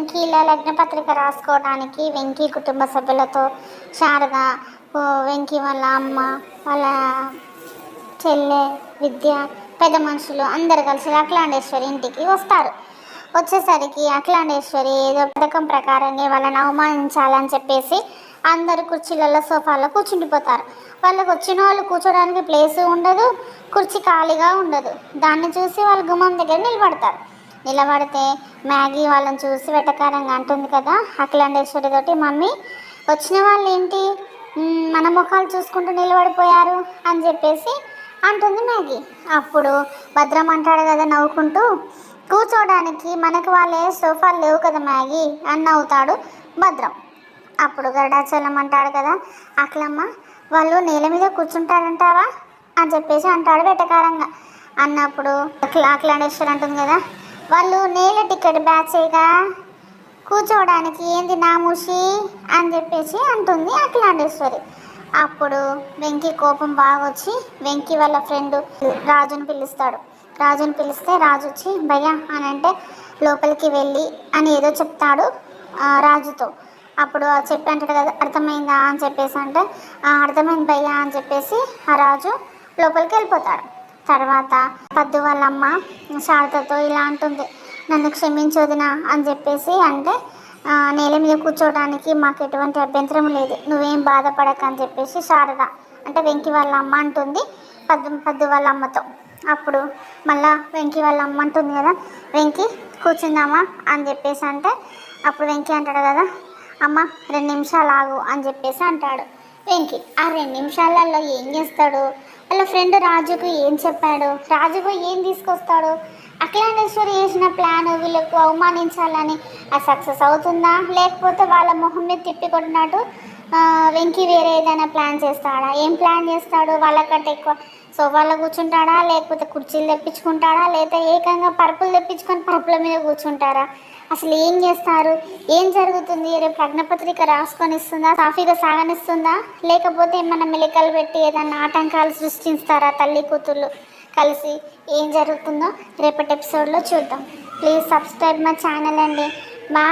వెంకీల లగ్నపత్రిక రాసుకోవడానికి వెంకీ కుటుంబ సభ్యులతో శారద, వెంకీ వాళ్ళ అమ్మ, వాళ్ళ చెల్లె విద్య, పెద్ద మనుషులు అందరు కలిసి అఖిలాండేశ్వరి ఇంటికి వస్తారు. వచ్చేసరికి అఖిలాండేశ్వరి ఏదో పథకం ప్రకారంగా వాళ్ళని అవమానించాలని చెప్పేసి అందరు కుర్చీలలో సోఫాలో కూర్చుండిపోతారు. వాళ్ళకి వచ్చిన వాళ్ళు కూర్చోడానికి ప్లేసు ఉండదు, కుర్చీ ఖాళీగా ఉండదు. దాన్ని చూసి వాళ్ళు గుమ్మం దగ్గర నిలబడతారు. నిలబడితే మ్యాగీ వాళ్ళని చూసి వెటకారంగా అంటుంది కదా అఖిలాండేశ్వరి తోటి, మమ్మీ వచ్చిన వాళ్ళు ఏంటి మన ముఖాలు చూసుకుంటూ నిలబడిపోయారు అని చెప్పేసి అంటుంది మ్యాగీ. అప్పుడు భద్రం అంటాడు కదా నవ్వుకుంటూ, కూర్చోడానికి మనకు వాళ్ళే సోఫాలు లేవు కదా మ్యాగీ అని నవ్వుతాడు భద్రం. అప్పుడు గరుడాచలం అంటాడు కదా, అఖిలమ్మ వాళ్ళు నేల మీద కూర్చుంటారంటావా అని చెప్పేసి అంటాడు వెటకారంగా. అన్నప్పుడు అఖిలాండేశ్వరి అంటుంది కదా, వాళ్ళు నేల టికెట్ బ్యాచేగా, కూర్చోవడానికి ఏంది నామూషి అని చెప్పేసి అంటుంది అఖిలాండేశ్వరి. అప్పుడు వెంకీ కోపం బాగా వచ్చి వెంకీ వాళ్ళ ఫ్రెండ్ రాజుని పిలుస్తాడు. రాజుని పిలిస్తే రాజు వచ్చి భయ్యా అని అంటే లోపలికి వెళ్ళి అని ఏదో చెప్తాడు రాజుతో. అప్పుడు చెప్పి అంటాడు కదా, అర్థమైందా అని చెప్పేసి అంటే అర్థమైంది భయ్యా అని చెప్పేసి ఆ రాజు లోపలికి వెళ్ళిపోతాడు. తర్వాత పద్దు వాళ్ళ అమ్మ శారదతో ఇలా అంటుంది, నన్ను క్షమించొదినా అని చెప్పేసి అంటే నేల మీద కూర్చోవడానికి మాకు ఎటువంటి అభ్యంతరం లేదు, నువ్వేం బాధపడక అని చెప్పేసి శారద అంటే వెంకీ వాళ్ళ అమ్మ అంటుంది పద్దు వాళ్ళ అమ్మతో. అప్పుడు మళ్ళా వెంకీ వాళ్ళ అమ్మ అంటుంది కదా, వెంకీ కూర్చుందామా అని చెప్పేసి అంటే అప్పుడు వెంకీ అంటాడు కదా, అమ్మ 2 నిమిషాలు ఆగు అని చెప్పేసి అంటాడు వెంకీ. ఆ 2 నిమిషాలలో ఏం చేస్తాడు, వాళ్ళ ఫ్రెండ్ రాజుకు ఏం చెప్పాడు, రాజుకు ఏం తీసుకొస్తాడు, అఖిలాండేశ్వరి చేసిన ప్లాన్ వీళ్ళకు అవమానించాలని అది సక్సెస్ అవుతుందా, లేకపోతే వాళ్ళ మొహం మీద తిప్పి కొట్టినట్టు వెంకీ వేరే ఏదైనా ప్లాన్ చేస్తాడా, ఏం ప్లాన్ చేస్తాడు, వాళ్ళకంటే ఎక్కువ సోఫాలో కూర్చుంటాడా, లేకపోతే కుర్చీలు తెప్పించుకుంటాడా, లేదా ఏకంగా పరుపులు తెప్పించుకొని పరుపుల మీద కూర్చుంటారా, అసలు ఏం చేస్తారు, ఏం జరుగుతుంది, రేపు లగ్నపత్రిక రాసుకొని ఇస్తుందా, సాఫీగా సాగనిస్తుందా, లేకపోతే ఏమన్నా మెలికలు పెట్టి ఏదన్నా ఆటంకాలు సృష్టిస్తారా తల్లి కూతుళ్ళు కలిసి, ఏం జరుగుతుందో రేపటి ఎపిసోడ్లో చూద్దాం. ప్లీజ్ సబ్స్క్రైబ్ మై ఛానల్ అండి. మా